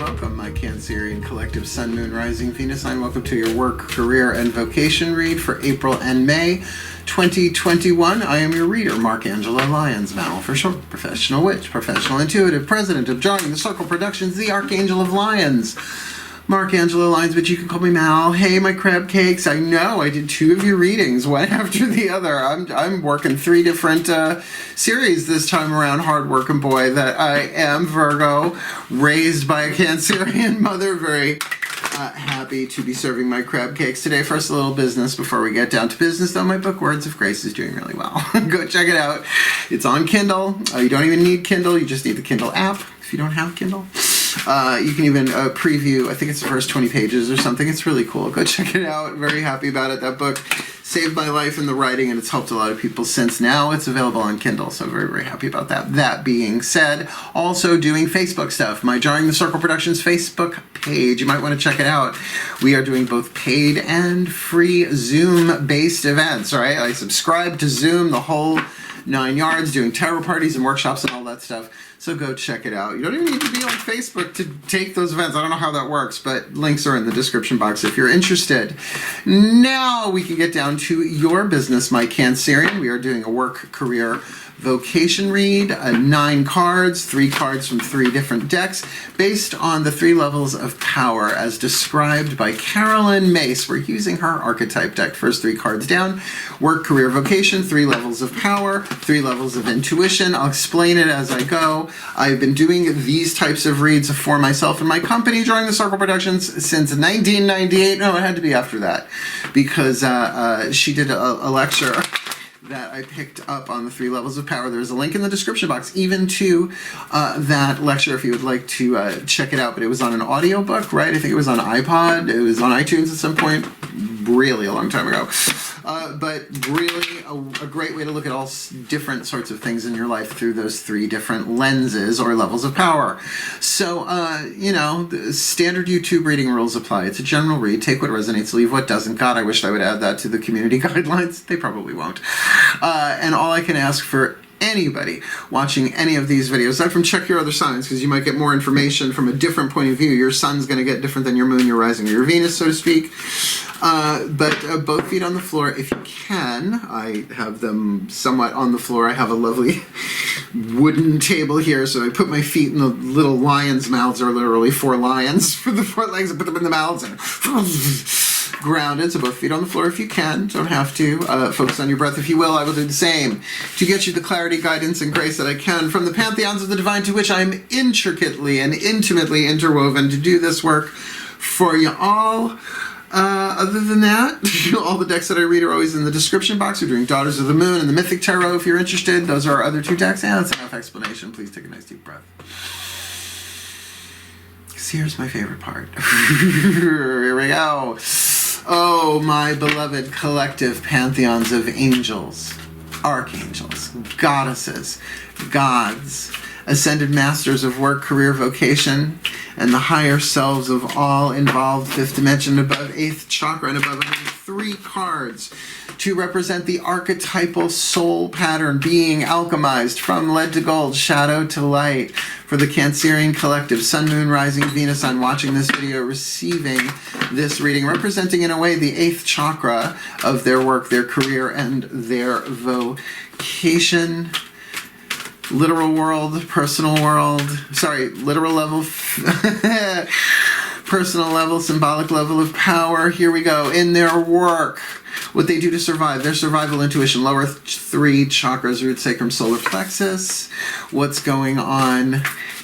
welcome, my Cancerian collective Sun, Moon, Rising, Venus sign. Welcome to your work, career, and vocation read for April and May 2021. I am your reader, Mark Angelo, Lyons, Mal for short, professional witch, professional intuitive, president of Drawing the Circle Productions, the Archangel of Lyons. Mark Angelo Lyons, but you can call me Mal. Hey, my crab cakes. I know I did 2 of your readings, one after the other. I'm working 3 different series this time around. Hard working boy that I am, Virgo, raised by a Cancerian mother. Very happy to be serving my crab cakes today. First, a little business before we get down to business, though. My book, Words of Grace, is doing really well. Go check it out. It's on Kindle. You don't even need Kindle. You just need the Kindle app if you don't have Kindle. You can even preview, I think it's the first 20 pages or something. It's really cool. Go check it out. Very happy about it. That book saved my life in the writing, and it's helped a lot of people since. Now it's available on Kindle, so very, very happy about that. That being said, also doing Facebook stuff. My Drawing the Circle Productions Facebook page. You might want to check it out. We are doing both paid and free Zoom-based events, right? I subscribe to Zoom, the whole 9 yards, doing tarot parties and workshops and all that stuff. So go check it out. You don't even need to be on Facebook to take those events. I don't know how that works, but links are in the description box if you're interested. Now we can get down to your business, my Cancerian. We are doing a work, career, vocation read, 9 cards, 3 cards from 3 different decks, based on the 3 levels of power as described by Carolyn Myss. We're using her archetype deck. First 3 cards down. Work, career, vocation, 3 levels of power, 3 levels of intuition. I'll explain it as I go. I've been doing these types of reads for myself and my company, Drawing the Circle Productions, since 1998. No, it had to be after that, because she did a lecture that I picked up on the 3 levels of power. There's a link in the description box, even to that lecture, if you would like to check it out. But it was on an audiobook, right? I think it was on iPod. It was on iTunes at some point, really a long time ago. But really a great way to look at all different sorts of things in your life through those 3 different lenses or levels of power. So, you know, the standard YouTube reading rules apply. It's a general read. Take what resonates, leave what doesn't. God, I wish I would add that to the community guidelines. They probably won't. And all I can ask for anybody watching any of these videos, aside from check your other signs, because you might get more information from a different point of view. Your sun's going to get different than your moon, your rising, or your Venus, so to speak. But both feet on the floor if you can. I have them somewhat on the floor. I have a lovely wooden table here, so I put my feet in the little lions' mouths. Are literally 4 lions for the 4 legs. I put them in the mouths and grounded, so both feet on the floor if you can. Don't have to. Focus on your breath if you will. I will do the same to get you the clarity, guidance, and grace that I can from the pantheons of the divine, to which I am intricately and intimately interwoven to do this work for you all. Other than that, all the decks that I read are always in the description box. We're doing Daughters of the Moon and the Mythic Tarot if you're interested. Those are our other 2 decks, and that's enough explanation. Please take a nice deep breath. Here's my favorite part. Here we go. Oh, my beloved collective pantheons of angels, archangels, goddesses, gods, ascended masters of work, career, vocation, and the higher selves of all involved, 5th dimension above, 8th chakra and above. 3 cards to represent the archetypal soul pattern being alchemized from lead to gold, shadow to light, for the Cancerian collective, Sun, Moon, Rising, Venus sign watching this video, receiving this reading, representing in a way the 8th chakra of their work, their career, and their vocation. Literal world, personal world, literal level, personal level, symbolic level of power. Here we go. In their work, what they do to survive, their survival intuition, lower 3 chakras, root, sacrum, solar plexus. What's going on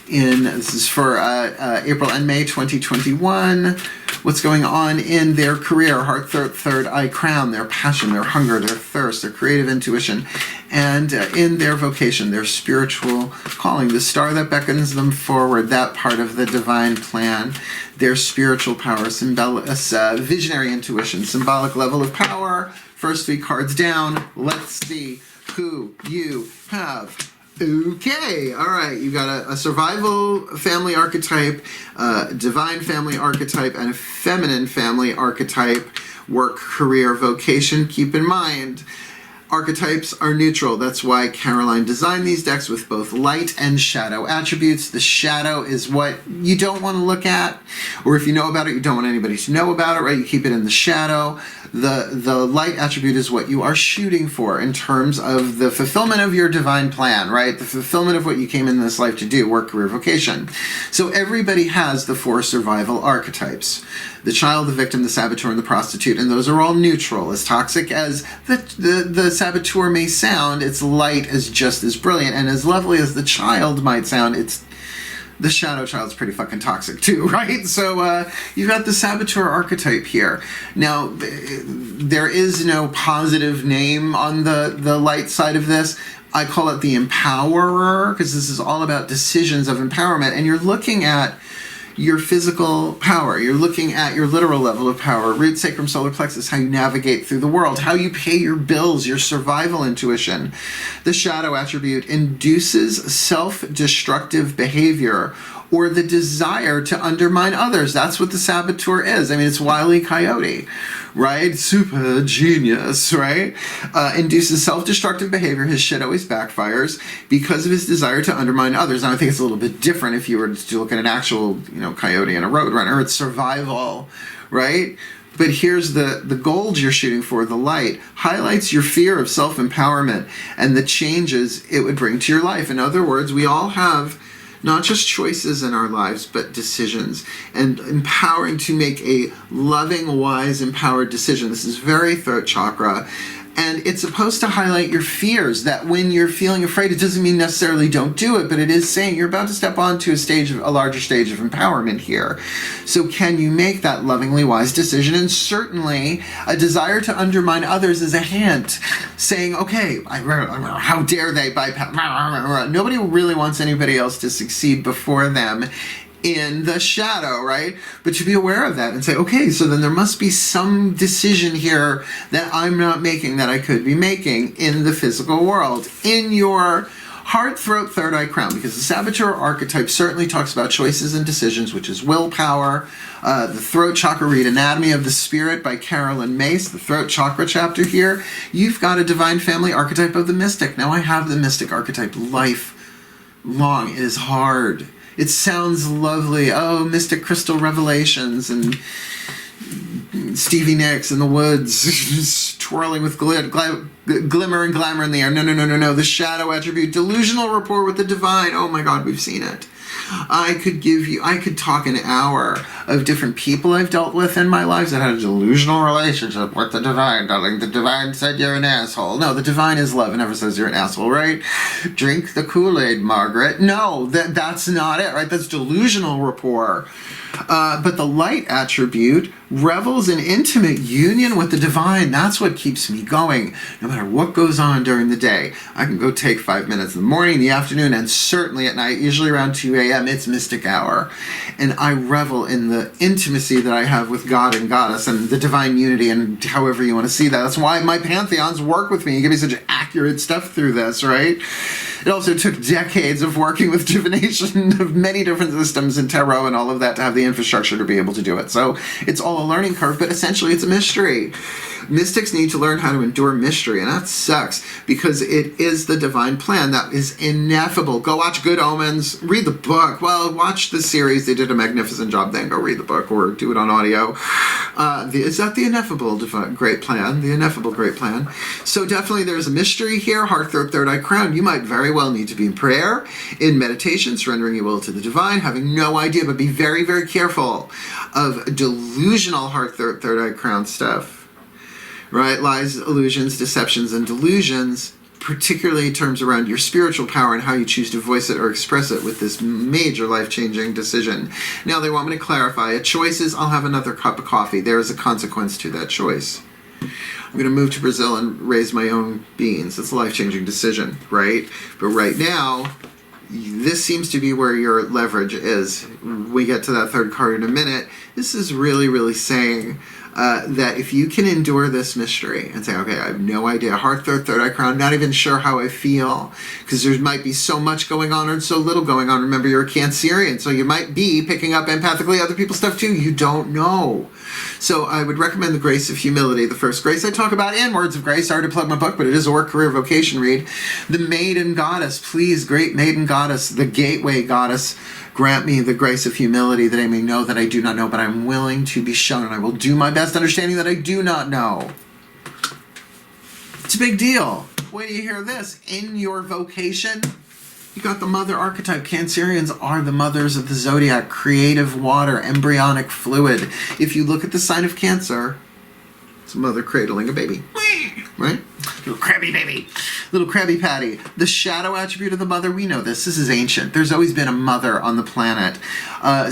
this is for April and May 2021. What's going on in their career, heart, third eye crown, their passion, their hunger, their thirst, their creative intuition, and in their vocation, their spiritual calling, the star that beckons them forward, that part of the divine plan, their spiritual power, visionary intuition, symbolic level of power. First 3 cards down. Let's see who you have. Okay, all right, you got a survival family archetype, divine family archetype, and a feminine family archetype, work, career, vocation. Keep in mind, Archetypes are neutral. That's why Caroline designed these decks with both light and shadow attributes. The shadow is what you don't want to look at, or if you know about it, you don't want anybody to know about it, right? You keep it in the shadow. The light attribute is what you are shooting for in terms of the fulfillment of your divine plan, right? The fulfillment of what you came in this life to do, work, career, vocation. So everybody has the 4 survival archetypes. The child, the victim, the saboteur, and the prostitute, and those are all neutral. As toxic as the saboteur may sound, its light is just as brilliant, and as lovely as the child might sound, the shadow child's pretty fucking toxic too, right? So you've got the saboteur archetype here. Now, there is no positive name on the light side of this. I call it the empowerer, because this is all about decisions of empowerment, and you're looking at your physical power. You're looking at your literal level of power, root, sacrum, solar plexus, how you navigate through the world, how you pay your bills, your survival intuition. The shadow attribute induces self-destructive behavior or the desire to undermine others. That's what the saboteur is. I mean, it's Wile E. Coyote, right? Super genius, right? Induces self-destructive behavior. His shit always backfires because of his desire to undermine others. And I think it's a little bit different if you were to look at an actual, coyote and a roadrunner. It's survival, right? But here's the gold you're shooting for, the light, highlights your fear of self-empowerment and the changes it would bring to your life. In other words, we all have not just choices in our lives, but decisions, and empowering to make a loving, wise, empowered decision. This is very throat chakra. And it's supposed to highlight your fears, that when you're feeling afraid, it doesn't mean necessarily don't do it, but it is saying you're about to step onto a larger stage of empowerment here. So can you make that lovingly wise decision? And certainly a desire to undermine others is a hint saying, okay, how dare they bypass? Nobody really wants anybody else to succeed before them in the shadow, right? But to be aware of that and say, okay, so then there must be some decision here that I'm not making that I could be making in the physical world, in your heart, throat, third eye, crown, because the saboteur archetype certainly talks about choices and decisions, which is willpower. The throat chakra, read Anatomy of the Spirit by Carolyn Myss, the throat chakra chapter here. You've got a divine family archetype of the mystic. Now I have the mystic archetype lifelong. It is hard. It sounds lovely. Oh, mystic crystal revelations and Stevie Nicks in the woods, twirling with glimmer and glamour in the air. No. The shadow attribute, delusional rapport with the divine. Oh my God, we've seen it. I could talk an hour of different people I've dealt with in my lives that had a delusional relationship with the divine. Darling, the divine said you're an asshole. No, the divine is love and never says you're an asshole, right? Drink the Kool-Aid, Margaret. No, that's not it, right? That's delusional rapport. But the light attribute revels in intimate union with the divine. That's what keeps me going. No matter what goes on during the day, I can go take 5 minutes in the morning, the afternoon, and certainly at night, usually around 2 a.m., it's mystic hour. And I revel in the intimacy that I have with God and Goddess and the divine unity, and however you want to see that. That's why my pantheons work with me. You give me such accurate stuff through this, right? It also took decades of working with divination of many different systems and tarot and all of that to have the infrastructure to be able to do it. So it's all a learning curve, but essentially it's a mystery. Mystics need to learn how to endure mystery, and that sucks because it is the divine plan that is ineffable. Go watch Good Omens, read the book. Well, watch the series. They did a magnificent job. Then go read the book or do it on audio. Is that the ineffable great plan? The ineffable great plan. So definitely there's a mystery here. Heart, throat, third eye, crown. You might very well need to be in prayer, in meditation, surrendering your will to the divine, having no idea, but be very, very careful of delusional heart, throat, third eye, crown stuff. Right? Lies, illusions, deceptions, and delusions, particularly in terms around your spiritual power and how you choose to voice it or express it with this major life-changing decision. Now, they want me to clarify. A choice is, I'll have another cup of coffee. There is a consequence to that choice. I'm going to move to Brazil and raise my own beans. It's a life-changing decision, right? But right now, this seems to be where your leverage is. We get to that third card in a minute. This is really, really saying that if you can endure this mystery and say, okay, I have no idea, heart, third eye crown, not even sure how I feel, because there might be so much going on or so little going on. Remember, you're a Cancerian, so you might be picking up empathically other people's stuff too. You don't know. So I would recommend the Grace of Humility, the first grace I talk about, and Words of Grace. Sorry to plug my book, but it is a work, career, vocation read. The Maiden Goddess, please, great Maiden Goddess, the Gateway Goddess, grant me the grace of humility that I may know that I do not know, but I'm willing to be shown, and I will do my best understanding that I do not know. It's a big deal. Wait till you hear this. In your vocation, you got the mother archetype. Cancerians are the mothers of the zodiac, creative water, embryonic fluid. If you look at the sign of Cancer, it's a mother cradling a baby. Right? Little crabby baby. Little crabby patty. The shadow attribute of the mother, we know this. This is ancient. There's always been a mother on the planet.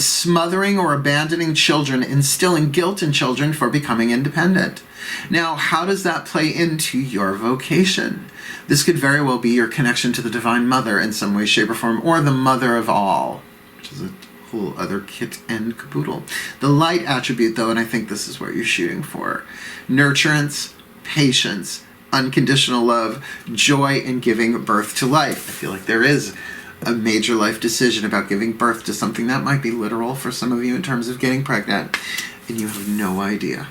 Smothering or abandoning children, instilling guilt in children for becoming independent. Now, how does that play into your vocation? This could very well be your connection to the Divine Mother in some way, shape, or form, or the mother of all, which is a whole other kit and caboodle. The light attribute, though, and I think this is what you're shooting for, nurturance, patience, unconditional love, joy in giving birth to life. I feel like there is a major life decision about giving birth to something that might be literal for some of you in terms of getting pregnant, and you have no idea.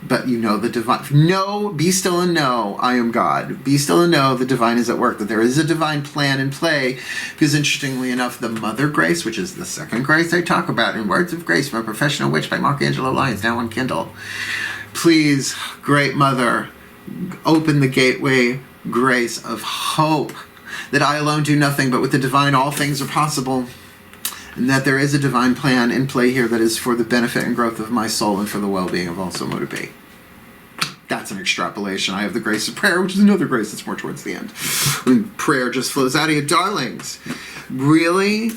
But you know the divine. Know, be still and know, I am God. Be still and know the divine is at work, that there is a divine plan in play. Because interestingly enough, the Mother Grace, which is the second grace I talk about in Words of Grace from a Professional Witch by Angelo, Lyons, now on Kindle. Please, Great Mother, open the gateway grace of hope, that I alone do nothing, but with the divine all things are possible. And that there is a divine plan in play here that is for the benefit and growth of my soul and for the well-being of all so motivate. That's an extrapolation. I have the grace of prayer, which is another grace that's more towards the end. When prayer just flows out of you, darlings. Really?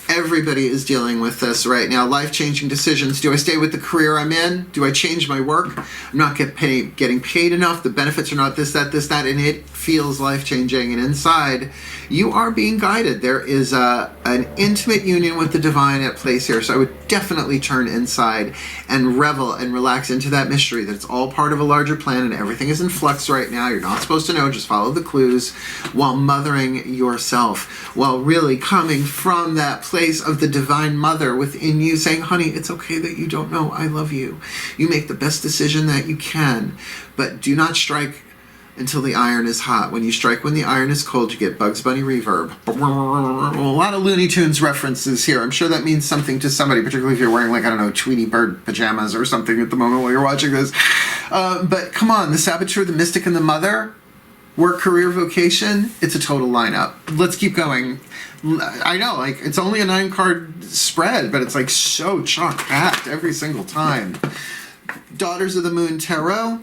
Everybody is dealing with this right now. Life-changing decisions. Do I stay with the career I'm in? Do I change my work? I'm not getting paid enough. The benefits are not this, that, and it feels life-changing. And inside, you are being guided. There is an intimate union with the divine at place here. So I would definitely turn inside and revel and relax into that mystery, that it's all part of a larger plan and everything is in flux right now. You're not supposed to know. Just follow the clues while mothering yourself, while really coming from that place of the Divine Mother within you, saying, honey, it's okay that you don't know. I love you. You make the best decision that you can, but do not strike until the iron is hot. When you strike when the iron is cold, you get Bugs Bunny reverb. A lot of Looney Tunes references here. I'm sure that means something to somebody, particularly if you're wearing, like, I don't know, Tweety Bird pajamas or something at the moment while you're watching this. But come on, the Saboteur, the Mystic, and the Mother, work, career, vocation, it's a total lineup. Let's keep going. I know, like, it's only a 9-card spread, but it's like so chock-packed every single time. Daughters of the Moon Tarot,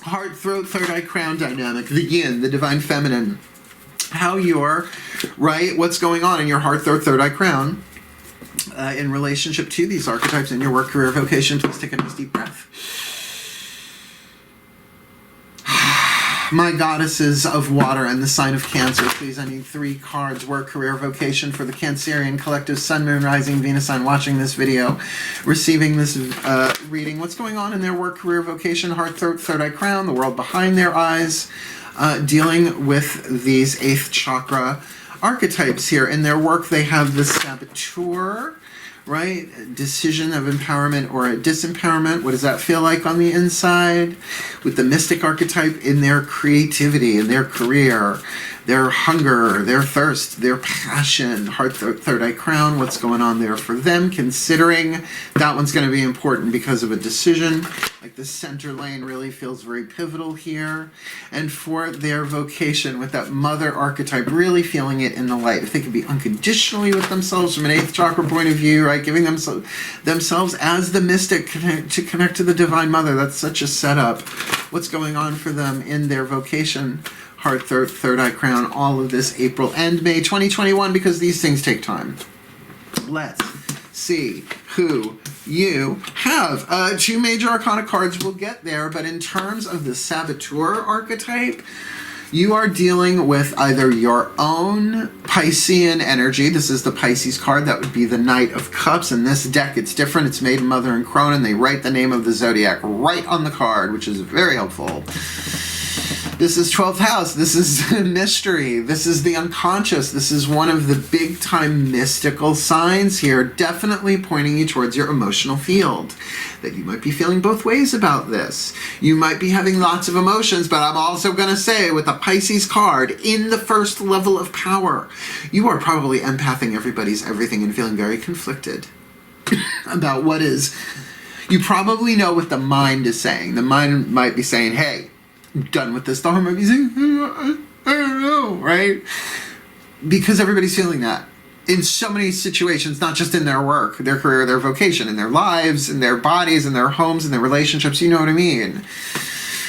heart, throat, third eye, crown dynamic, the yin, the divine feminine. How you're, right, what's going on in your heart, third eye, crown in relationship to these archetypes in your work, career, vocation. Please take a nice deep breath. My goddesses of water and the sign of Cancer, please, I need 3 cards. Work, career, vocation for the Cancerian collective, Sun, Moon, Rising, Venus sign watching this video, receiving this reading. What's going on in their work, career, vocation, heart, third eye, crown, the world behind their eyes, dealing with these 8th chakra archetypes here. In their work, they have the Saboteur, right? Decision of empowerment or a disempowerment. What does that feel like on the inside? With the Mystic archetype, in their creativity, in their career, their hunger, their thirst, their passion, heart, third eye, crown, what's going on there for them, considering that one's going to be important because of a decision. Like the center lane really feels very pivotal here. And for their vocation, with that Mother archetype, really feeling it in the light. If they can be unconditionally with themselves from an 8th chakra point of view, right, giving themselves as the mystic to connect to the Divine Mother, that's such a setup. What's going on for them in their vocation? Heart, third eye, crown, all of this April and May 2021, because these things take time. Let's see who you have. 2 major arcana cards, we'll get there, but in terms of the Saboteur archetype, You are dealing with either your own Piscean energy. This is the Pisces card. That would be the Knight of Cups. In this deck, it's different. It's Maiden, Mother, and Crone, and they write the name of the zodiac right on the card, which is very helpful. This is 12th house. This is mystery. This is the unconscious. This is one of the big-time mystical signs here, definitely pointing you towards your emotional field. That you might be feeling both ways about this. You might be having lots of emotions, but I'm also going to say with the Pisces card, in the first level of power, you are probably empathing everybody's everything and feeling very conflicted about what is. You probably know what the mind is saying. The mind might be saying, hey, I'm done with this. The heart might be saying, I don't know, right? Because everybody's feeling that in so many situations, not just in their work, their career, their vocation, in their lives, in their bodies, in their homes, in their relationships, you know what I mean?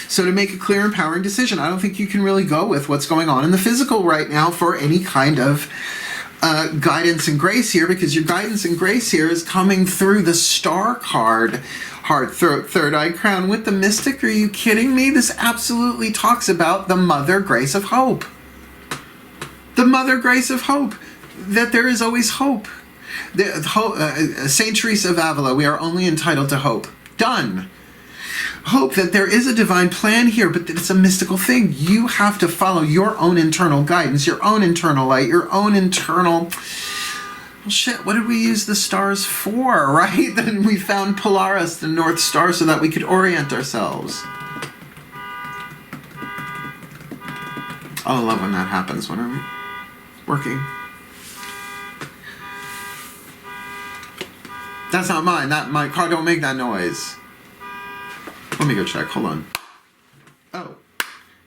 So to make a clear, empowering decision, I don't think you can really go with what's going on in the physical right now for any kind of guidance and grace here, because your guidance and grace here is coming through the Star card. Heart, throat, third eye, crown with the mystic. Are you kidding me? This absolutely talks about the Mother Grace of Hope. The Mother Grace of Hope. That there is always hope. Saint Teresa of Avila, we are only entitled to hope. Done. Hope that there is a divine plan here, but that it's a mystical thing. You have to follow your own internal guidance, your own internal light, your own internal... Well, shit, what did we use the stars for, right? Then we found Polaris, the North Star, so that we could orient ourselves. Oh, I love when that happens, when I'm working. That's not mine. My car don't make that noise. Let me go check. Hold on. Oh.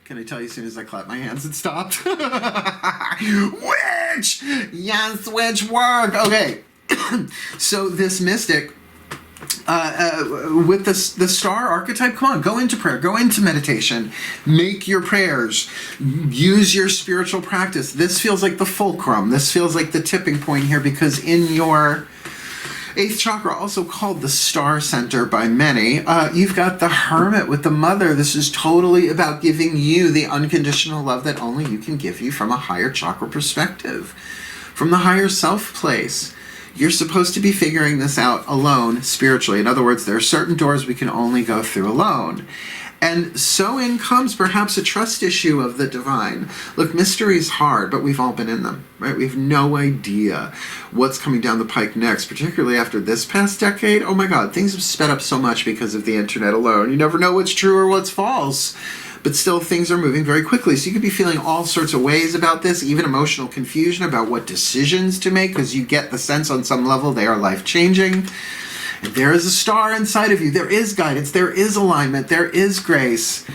Can I tell you as soon as I clap my hands it stopped? Witch! Yes, witch work! Okay. So this mystic, with the star archetype, come on, go into prayer, go into meditation, make your prayers, use your spiritual practice. This feels like the fulcrum. This feels like the tipping point here, because in your 8th chakra, also called the star center by many, you've got the Hermit with the Mother. This is totally about giving you the unconditional love that only you can give you from a higher chakra perspective, from the higher self place. You're supposed to be figuring this out alone spiritually. In other words, there are certain doors we can only go through alone. And so in comes perhaps a trust issue of the divine. Look, mystery is hard, but we've all been in them, right? We have no idea what's coming down the pike next, particularly after this past decade. Oh my God, things have sped up so much because of the internet alone. You never know what's true or what's false, but still things are moving very quickly. So you could be feeling all sorts of ways about this, even emotional confusion about what decisions to make, because you get the sense on some level they are life-changing. And there is a star inside of you. There is guidance. There is alignment. There is grace.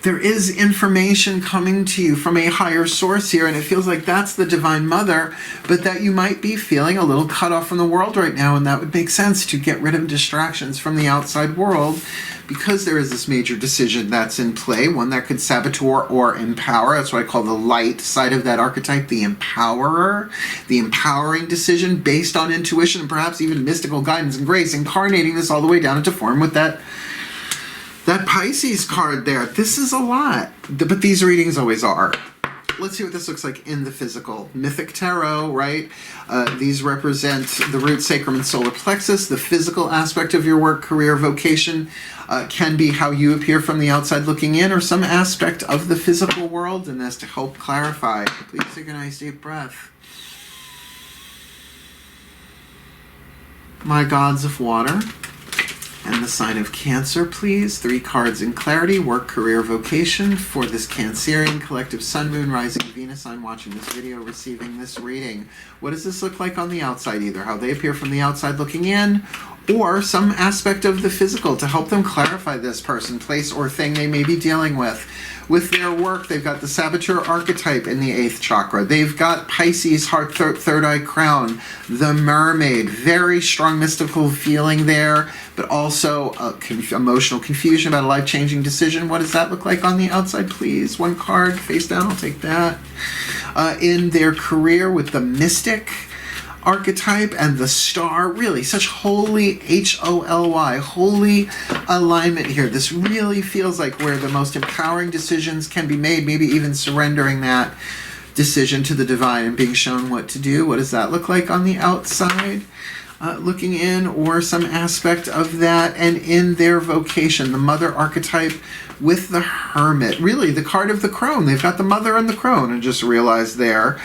There is information coming to you from a higher source here, and it feels like that's the Divine Mother, but that you might be feeling a little cut off from the world right now, and that would make sense to get rid of distractions from the outside world, because there is this major decision that's in play, one that could saboteur or empower. That's what I call the light side of that archetype, the empowerer, the empowering decision based on intuition and perhaps even mystical guidance and grace, incarnating this all the way down into form with that Pisces card there. This is a lot, but these readings always are. Let's see what this looks like in the physical. Mythic Tarot, right? These represent the root, sacrum, and solar plexus. The physical aspect of your work, career, vocation can be how you appear from the outside looking in, or some aspect of the physical world, and that's to help clarify. Please take a nice deep breath. My gods of water. And the sign of Cancer, please. 3 cards in clarity, work, career, vocation for this Cancerian collective Sun, Moon, Rising, Venus sign watching this video, receiving this reading. What does this look like on the outside? Either how they appear from the outside looking in, or some aspect of the physical to help them clarify this person, place, or thing they may be dealing with. With their work, they've got the Saboteur archetype in the 8th chakra. They've got Pisces, heart, throat, third eye, crown, the mermaid. Very strong mystical feeling there, but also emotional confusion about a life-changing decision. What does that look like on the outside, please? 1 card, face down, I'll take that. In their career with the mystic, archetype and the star, really such holy, H-O-L-Y, holy alignment here. This really feels like where the most empowering decisions can be made, maybe even surrendering that decision to the divine and being shown what to do. What does that look like on the outside? Looking in, or some aspect of that, and in their vocation, the mother archetype with the hermit. Really, the card of the crone. They've got the mother and the crone, and just realized there.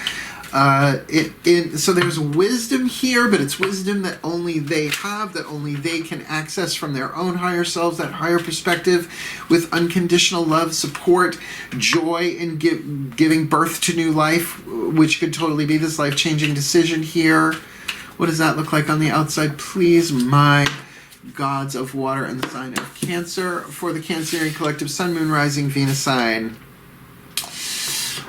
So there's wisdom here, but it's wisdom that only they have, that only they can access from their own higher selves, that higher perspective with unconditional love, support, joy in giving birth to new life, which could totally be this life-changing decision here. What does that look like on the outside, please? My gods of water and the sign of Cancer for the Cancerian collective Sun, Moon, Rising, Venus sign.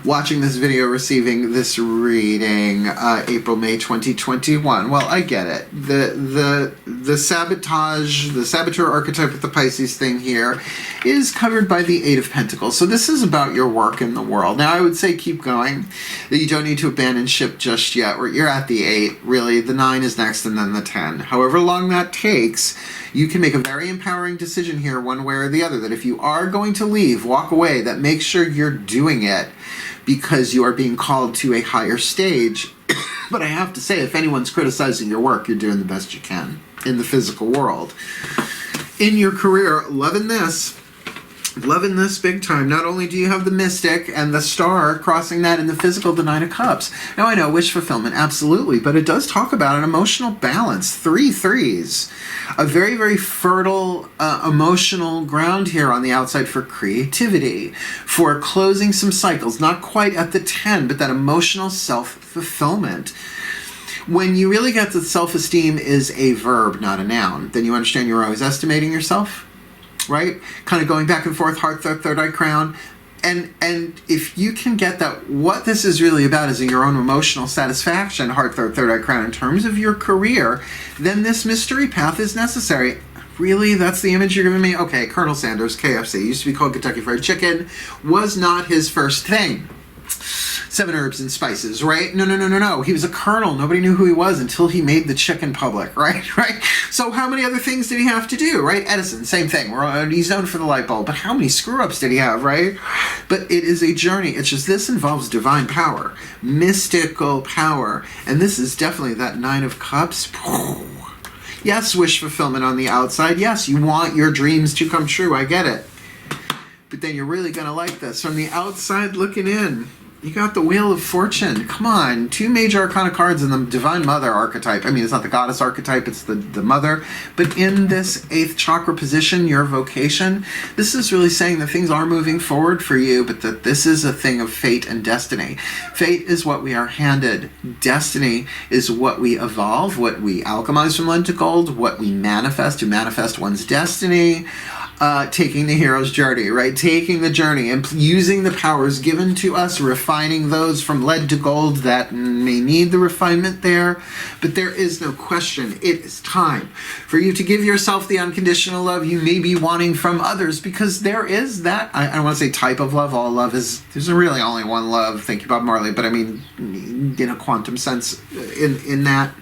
Watching this video, receiving this reading, April, May 2021. Well, I get it. The sabotage, the saboteur archetype with the Pisces thing here is covered by the Eight of Pentacles. So this is about your work in the world. Now, I would say keep going. That you don't need to abandon ship just yet. You're at the 8, really. The 9 is next, and then the 10. However long that takes, you can make a very empowering decision here, one way or the other, that if you are going to leave, walk away, that make sure you're doing it because you are being called to a higher stage. But I have to say, if anyone's criticizing your work, you're doing the best you can in the physical world. In your career, loving this big time. Not only do you have the mystic and the star crossing that in the physical, the Nine of Cups. Now, I know, wish fulfillment, absolutely, but it does talk about an emotional balance. 3 threes. A very, very fertile emotional ground here on the outside for creativity, for closing some cycles. Not quite at the 10, but that emotional self-fulfillment. When you really get that self-esteem is a verb, not a noun, then you understand you're always estimating yourself, right? Kind of going back and forth, heart, third eye, crown. And if you can get that, what this is really about is your own emotional satisfaction, heart, third eye, crown, in terms of your career, then this mystery path is necessary. Really? That's the image you're giving me? Okay, Colonel Sanders, KFC, used to be called Kentucky Fried Chicken, was not his first thing. 7 herbs and spices, right? No. He was a colonel. Nobody knew who he was until he made the chicken public, right? So how many other things did he have to do, right? Edison, same thing. He's known for the light bulb, but how many screw-ups did he have, right? But it is a journey. It's just this involves divine power, mystical power, and this is definitely that 9 of Cups. Yes, wish fulfillment on the outside. Yes, you want your dreams to come true. I get it. But then you're really going to like this. From the outside looking in, you got the Wheel of Fortune. Come on. 2 major arcana cards in the Divine Mother archetype. I mean, it's not the goddess archetype, it's the mother. But in this 8th chakra position, your vocation, this is really saying that things are moving forward for you, but that this is a thing of fate and destiny. Fate is what we are handed. Destiny is what we evolve, what we alchemize from lead to gold, what we manifest to manifest one's destiny. Taking the hero's journey, right? Taking the journey and using the powers given to us, refining those from lead to gold that may need the refinement there. But there is no question, it is time for you to give yourself the unconditional love you may be wanting from others, because there is that, I don't want to say type of love, all love is, there's really only one love, thank you Bob Marley, but I mean, in a quantum sense, in that,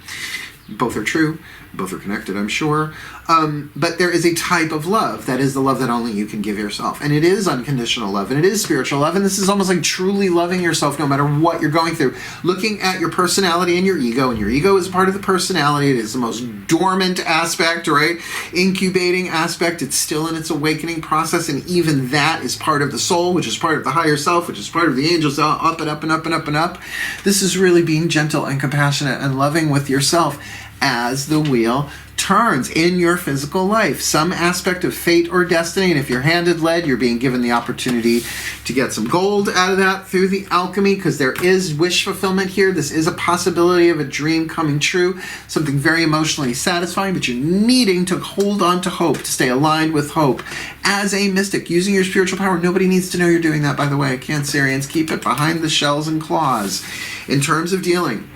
both are true. Both are connected, I'm sure. But there is a type of love that is the love that only you can give yourself. And it is unconditional love, and it is spiritual love, and this is almost like truly loving yourself no matter what you're going through. Looking at your personality and your ego is part of the personality. It is the most dormant aspect, right? Incubating aspect. It's still in its awakening process, and even that is part of the soul, which is part of the higher self, which is part of the angels, up and up and up and up and up. This is really being gentle and compassionate and loving with yourself as the wheel turns in your physical life. Some aspect of fate or destiny, and if you're handed lead, you're being given the opportunity to get some gold out of that through the alchemy, because there is wish fulfillment here. This is a possibility of a dream coming true, something very emotionally satisfying, but you're needing to hold on to hope, to stay aligned with hope. As a mystic, using your spiritual power, nobody needs to know you're doing that, by the way. Cancerians, keep it behind the shells and claws. In terms of dealing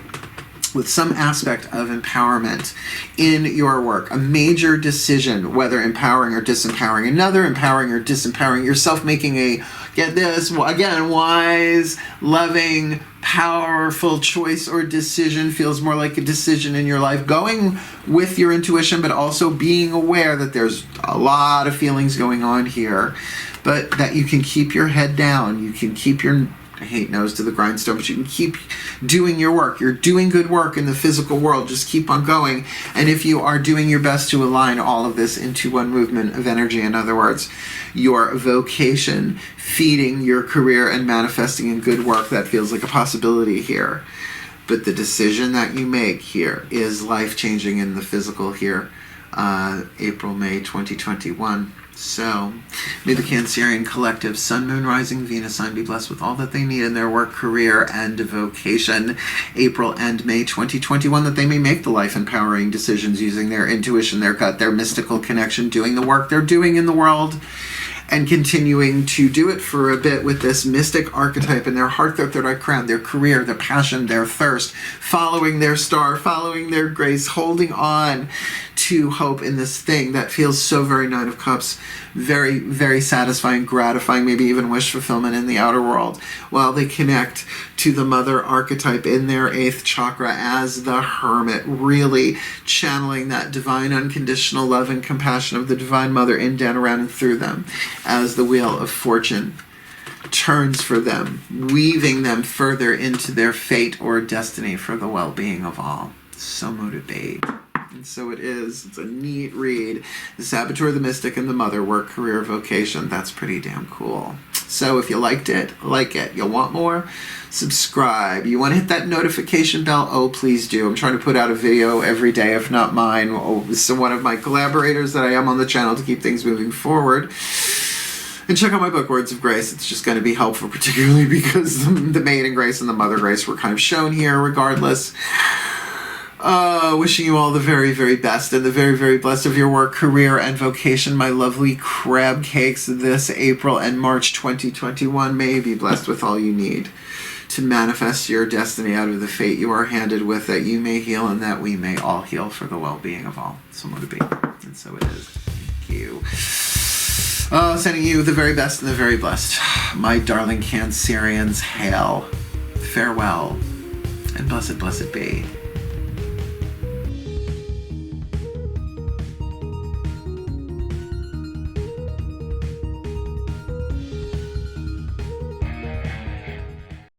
with some aspect of empowerment in your work. A major decision, whether empowering or disempowering another, empowering or disempowering yourself, making a, get this, again, wise, loving, powerful choice or decision feels more like a decision in your life. Going with your intuition, but also being aware that there's a lot of feelings going on here, but that you can keep your head down. You can keep your, I hate nose to the grindstone, but you can keep doing your work. You're doing good work in the physical world. Just keep on going. And if you are doing your best to align all of this into one movement of energy, in other words, your vocation, feeding your career and manifesting in good work, that feels like a possibility here. But the decision that you make here is life-changing in the physical here, April, May 2021. So, may the Cancerian collective, Sun, Moon, Rising, Venus sign be blessed with all that they need in their work, career, and vocation, April and May 2021, that they may make the life-empowering decisions using their intuition, their gut, their mystical connection, doing the work they're doing in the world, and continuing to do it for a bit with this mystic archetype in their heart, their third eye crown, their career, their passion, their thirst, following their star, following their grace, holding on to hope in this thing that feels so very Nine of Cups, very, very satisfying, gratifying, maybe even wish fulfillment in the outer world, while they connect to the mother archetype in their 8th chakra as the Hermit, really channeling that divine unconditional love and compassion of the Divine Mother in, down, around, and through them as the wheel of fortune turns for them, weaving them further into their fate or destiny for the well-being of all. So motivate. And so it is. It's a neat read. The Saboteur, the Mystic, and the Mother, work, career, vocation. That's pretty damn cool. So if you liked it, like it. You want more? Subscribe. You want to hit that notification bell? Oh, please do. I'm trying to put out a video every day, if not mine. Oh, so one of my collaborators that I am on the channel to keep things moving forward. And check out my book, Words of Grace. It's just going to be helpful, particularly because the Maiden Grace and the Mother Grace were kind of shown here regardless. Wishing you all the very, very best and the very, very blessed of your work, career, and vocation, my lovely crab cakes this April and March 2021. May you be blessed with all you need to manifest your destiny out of the fate you are handed with, that you may heal and that we may all heal for the well-being of all. So motivate. And so it is. Thank you. Sending you the very best and the very blessed. My darling Cancerians, hail, farewell, and blessed, blessed be.